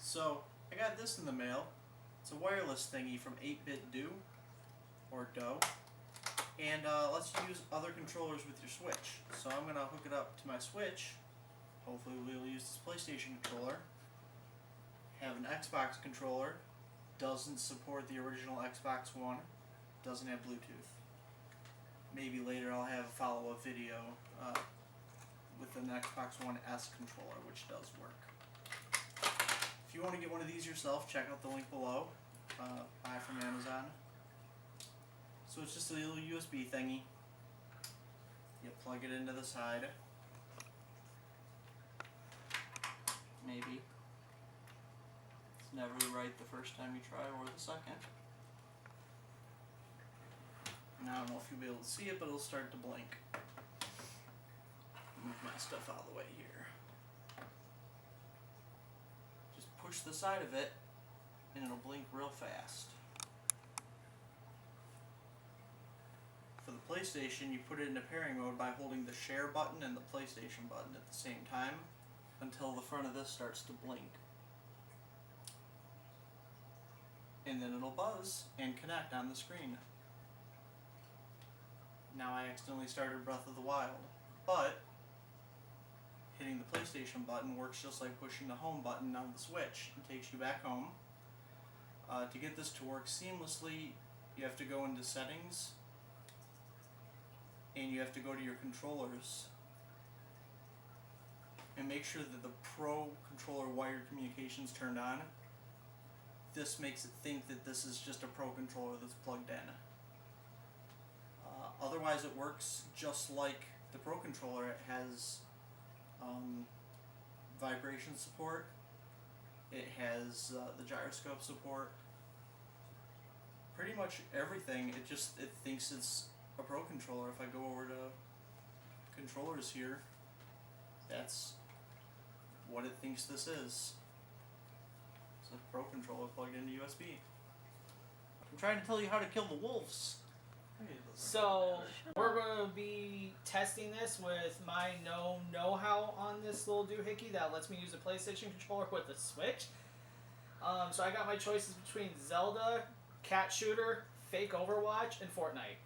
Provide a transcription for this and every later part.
So, I got this in the mail. It's a wireless thingy from 8BitDo, or Doe, and lets you use other controllers with your Switch. So I'm going to hook it up to my Switch. Hopefully we'll use this PlayStation controller. Have an Xbox controller. Doesn't support the original Xbox One. Doesn't have Bluetooth. Maybe later I'll have a follow-up video with an Xbox One S controller, which does work. If you want to get one of these yourself, check out the link below. Buy from Amazon. So it's just a little USB thingy. You plug it into the side. Maybe. It's never right the first time you try, or the second. And I don't know if you'll be able to see it, but it'll start to blink. Move my stuff out of the way here. Just push the side of it, and it'll blink real fast. For the PlayStation, you put it into pairing mode by holding the share button and the PlayStation button at the same time until the front of this starts to blink. And then it'll buzz and connect on the screen. Now I accidentally started Breath of the Wild, but hitting the PlayStation button works just like pushing the home button on the Switch. It takes you back home. To get this to work seamlessly, you have to go into settings, and you have to go to your controllers and make sure that the Pro Controller wired communications turned on. This makes it think that this is just a Pro Controller that's plugged in. Otherwise it works just like the Pro Controller. It has vibration support, it has the gyroscope support, pretty much everything. It thinks it's a Pro Controller. If I go over to controllers here, that's what it thinks this is. It's a Pro Controller plugged into USB. I'm trying to tell you how to kill the wolves. So we're going to be testing this with my know-how on this little doohickey that lets me use a PlayStation controller with a Switch. So I got my choices between Zelda, Cat Shooter, Fake Overwatch, and Fortnite.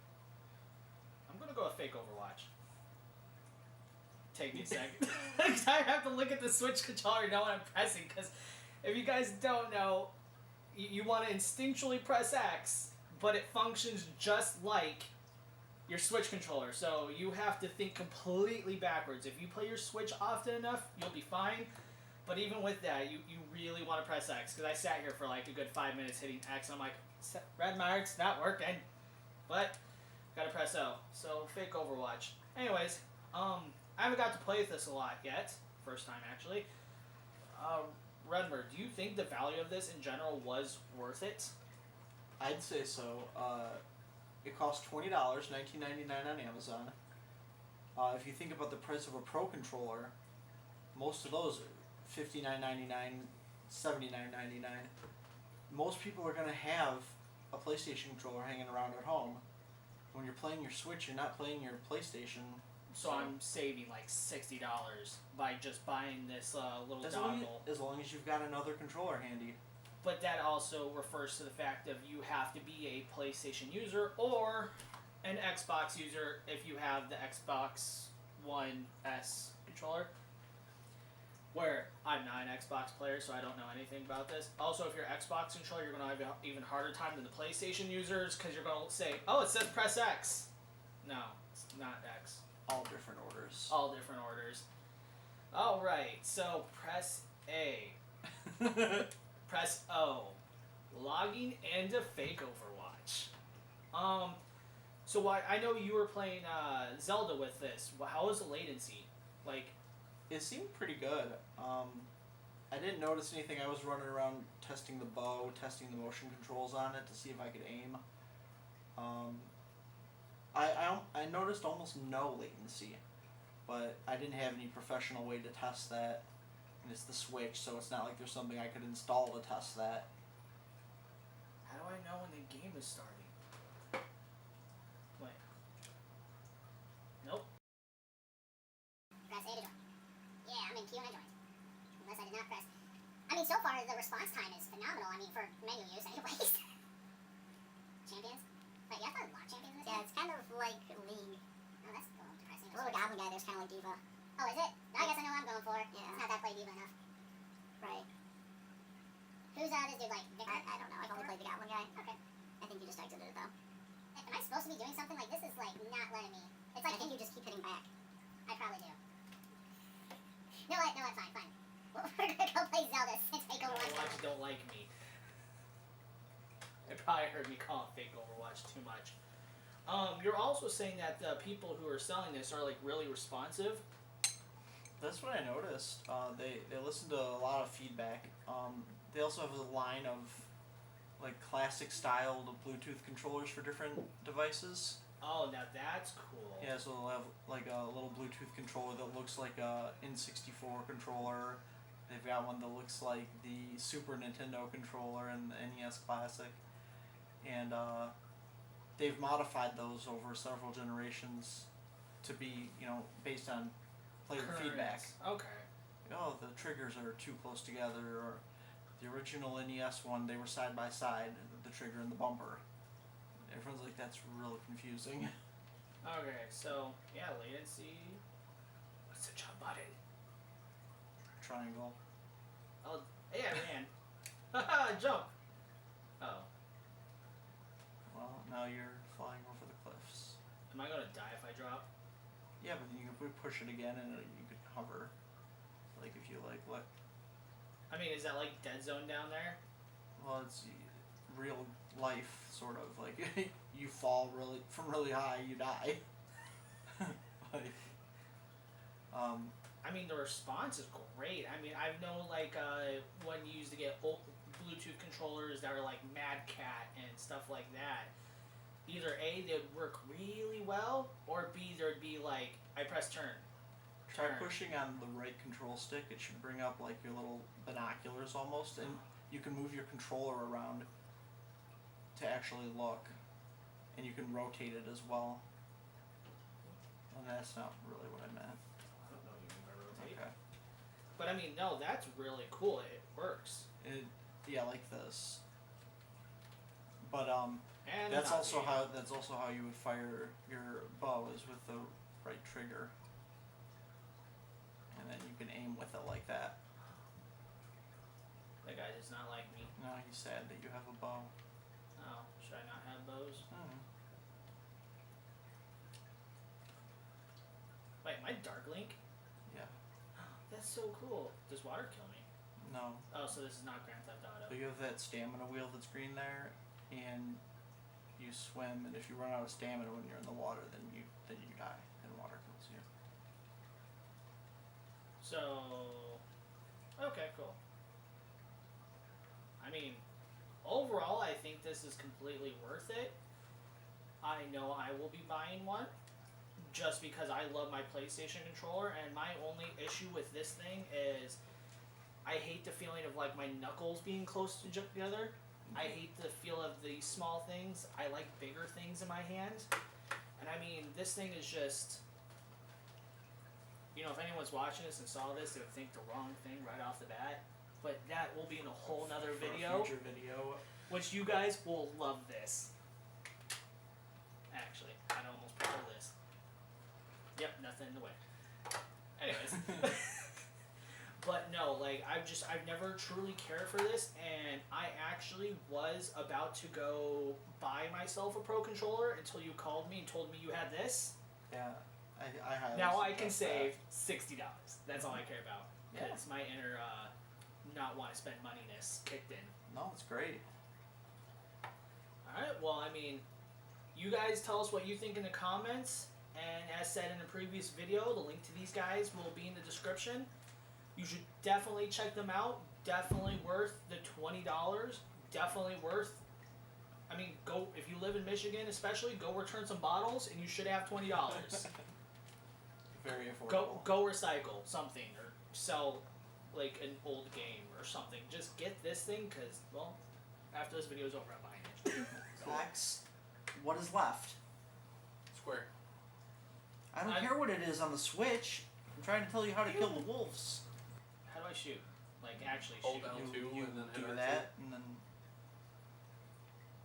I'm going to go with Fake Overwatch. Take me a second. I have to look at the Switch controller to know what I'm pressing, because if you guys don't know, you want to instinctually press X, but it functions just like your Switch controller, so you have to think completely backwards. If you play your Switch often enough, you'll be fine, but even with that, you really want to press X, because I sat here for like a good 5 minutes hitting X, and I'm like, red marks, not working, but gotta press O. So, Fake Overwatch. Anyways, I haven't got to play this a lot yet, first time actually. Redmer, do you think the value of this in general was worth it? I'd say so. It costs $20, $19.99 on Amazon. If you think about the price of a Pro Controller, most of those are $59.99, $79.99. Most people are going to have a PlayStation controller hanging around at home. When you're playing your Switch, you're not playing your PlayStation. So I'm saving like $60 by just buying this little dongle. As long as you've got another controller handy. But that also refers to the fact of you have to be a PlayStation user or an Xbox user if you have the Xbox One S controller. Where I'm not an Xbox player, so I don't know anything about this. Also, if you're an Xbox controller, you're going to have an even harder time than the PlayStation users, because you're going to say, oh, it says press X. No, it's not X. All different orders. All different orders. Alright, so press A. Press O. Logging into Fake Overwatch. So I know you were playing Zelda with this. How was the latency? Like, it seemed pretty good. I didn't notice anything. I was running around testing the bow, testing the motion controls on it to see if I could aim. I noticed almost no latency, but I didn't have any professional way to test that. And it's the Switch, so it's not like there's something I could install to test that. How do I know when the game is starting? Wait. Nope. Press A to join. Yeah, I'm in Q and I joined. Unless I did not press. I mean, so far, the response time is phenomenal. I mean, for menu use, anyways. Champions? Wait, you have to unlock champions in this game? Yeah, it's kind of like League. Oh, that's a little depressing. The little goblin guy there's kind of like Diva. Oh, is it? I guess I know what I'm going for. Yeah. It's not that play diva enough. Right. Who's this dude, like, Victor? I don't know. I've only played the goblin guy. Okay. I think you just exited it though. Am I supposed to be doing something like this? Is like not letting me. It's like I think you just keep hitting back. I probably do. No, what? No, what? Fine, fine. We're gonna go play Zelda since Fake Overwatch. Overwatch don't like me. They probably heard me call it fake Overwatch too much. You're also saying that the people who are selling this are like really responsive. That's what I noticed. They listen to a lot of feedback. They also have a line of like classic styled Bluetooth controllers for different devices. Oh, now that's cool. Yeah, so they'll have like a little Bluetooth controller that looks like a N64 controller. They've got one that looks like the Super Nintendo controller and the NES Classic. And they've modified those over several generations to be, based on player feedback. Okay. Oh, the triggers are too close together, or the original NES one, they were side by side, the trigger and the bumper. Everyone's like, that's real confusing. Okay, so yeah, latency. What's the jump button? Triangle. Oh, hey, I ran. Haha, jump. Oh, Well, now you're flying over the cliffs. am I gonna die if I drop? Yeah, but then you can push it again and you could hover. Like if you let. I mean, is that like Dead Zone down there? Well, it's real life, sort of. Like, you fall from really high, you die. like, I mean, the response is great. I mean, I've known like when you used to get old Bluetooth controllers that are like Mad Cat and stuff like that. Either A, they would work really well, or B, there'd be like, I press turn. try pushing on the right control stick. It should bring up like your little binoculars almost, and you can move your controller around to actually look, and you can rotate it as well. And that's not really what I meant. I don't know if you can rotate. Okay. But I mean, no, that's really cool. It works. Yeah, like this. But And that's not also you. how you would fire your bow, is with the right trigger. And then you can aim with it like that. That guy does not like me. Now he's sad that you have a bow. Oh, should I not have bows? Hmm. Wait, am I Dark Link? Yeah. That's so cool. Does water kill me? No. Oh, so this is not Grand Theft Auto. So you have that stamina wheel that's green there, and you swim, and if you run out of stamina when you're in the water, then you die, and water kills you. So, okay, cool. I mean, overall, I think this is completely worth it. I know I will be buying one, just because I love my PlayStation controller, and my only issue with this thing is I hate the feeling of like my knuckles being close together. I hate the feel of the small things. I like bigger things in my hand. And I mean, this thing is just, if anyone's watching this and saw this, they would think the wrong thing right off the bat. But that will be in a whole nother For a video, future video. which you guys will love this. Actually, I'd almost prefer this. Yep, nothing in the way. Anyways. But no, like, I've never truly cared for this, and I actually was about to go buy myself a Pro Controller until you called me and told me you had this. Yeah, I have. Now I can save $60. That's all I care about. Yeah. Because my inner not want to spend moneyness kicked in. No, it's great. Alright, well, I mean, you guys tell us what you think in the comments, and as said in the previous video, the link to these guys will be in the description. You should definitely check them out. Definitely worth the $20. Definitely worth. I mean, go if you live in Michigan, especially go return some bottles, and you should have $20. Very affordable. Go recycle something or sell like an old game or something. Just get this thing, cause well, after this video is over, I'm buying it. Max, what is left? Square. I don't I- care what it is on the Switch. I'm trying to tell you how to kill the wolves. How do I shoot? Like actually Hold shoot. down. L2 you and then hit do R2. that, and then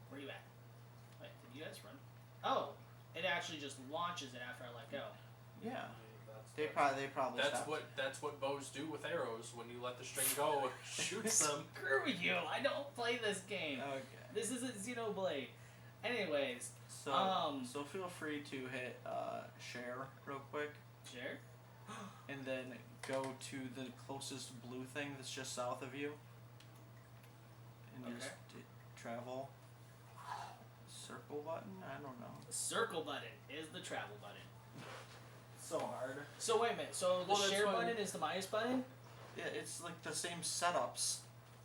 Where you at? Wait, did you guys run? Oh, it actually just launches it after I let go. yeah, That's, they probably that's stopped. that's what bows do with arrows. When you let the string go, it shoots them. Screw you! I don't play this game. Okay. This isn't Xenoblade. Anyways, So feel free to hit share real quick, share. and then go to the closest blue thing that's just south of you, and Okay. just travel. Circle button? I don't know. The circle button is the travel button. So hard. So wait a minute. So the Well, that's share fine. button is the minus button. Yeah, it's like the same setups.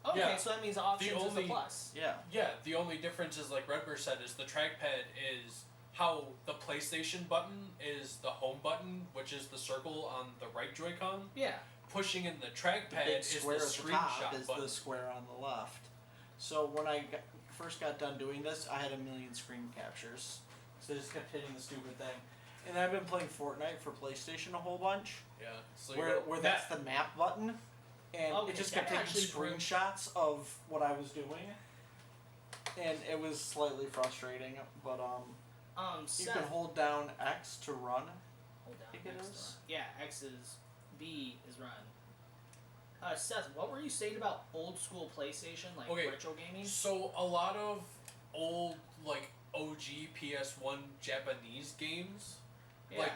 Okay, Yeah. so that means options is the only- plus. Yeah. Yeah, the only difference is, like Redbird said, is the trackpad is how the PlayStation button is the home button, which is the circle on the right Joy-Con. Yeah. Pushing in the The trackpad big is the square at the top screenshot is button. the square on the left. So when I first got done doing this, I had 1 million screen captures. So I just kept hitting the stupid thing. And I've been playing Fortnite for PlayStation a whole bunch, Yeah, so where that's the map button, and Okay, it just that kept taking actually screenshots of what I was doing, and it was slightly frustrating. But you Seth. can hold down X to run. Hold down. think it X to is. run. Yeah, X is B is run. Seth, what were you saying about old school PlayStation, like Okay, retro gaming? So a lot of old, like OG PS1 Japanese games, Yeah. like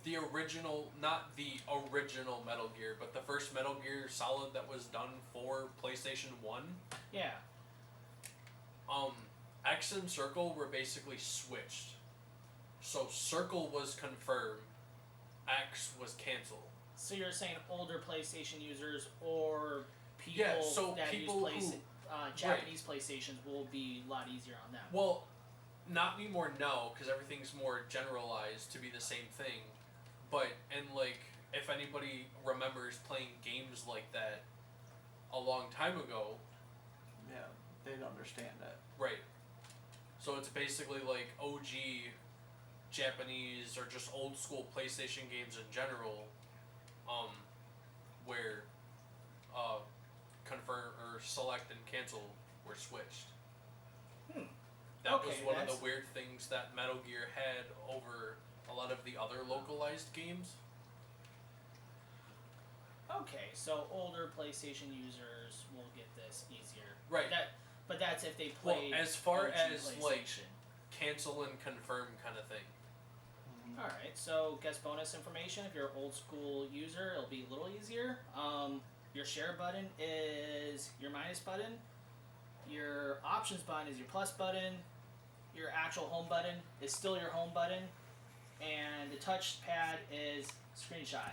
the original, not the original Metal Gear, but the first Metal Gear Solid that was done for PlayStation 1, Yeah. X and Circle were basically switched. So Circle was confirmed, X was canceled. So you're saying older PlayStation users or people Yeah, so that people use who- Japanese PlayStations will be a lot easier on them. Well, not anymore now, because everything's more generalized to be the same thing. But, and like, if anybody remembers playing games like that a long time ago, Yeah, they'd understand it. right. So it's basically like OG Japanese or just old school PlayStation games in general, where confirm or select and cancel were switched. That was Okay, one of that's- the weird things that Metal Gear had over a lot of the other localized games. Okay, so older PlayStation users will get this easier. Right. But that's if they Well, play. as far OG as like PlayStation. cancel and confirm kind of thing. All right, so guest bonus information. If you're an old school user, it'll be a little easier. Your share button is your minus button. Your options button is your plus button. Your actual home button is still your home button, and the touch pad is screenshot.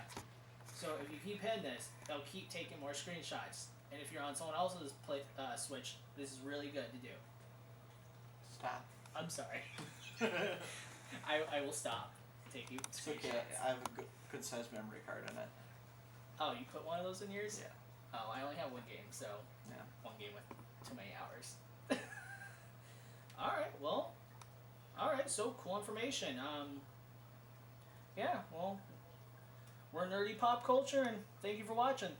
So if you keep hitting this, they'll keep taking more screenshots. And if you're on someone else's Switch, this is really good to do. Stop. I'm sorry. I will stop. Take you It's screenshots. okay. I have a good sized memory card in it. Oh, you put one of those in yours? Yeah. Oh, I only have one game, so Yeah. one game with too many hours. Alright, well. Alright, so cool information. Yeah, well, we're nerdy pop culture, and thank you for watching.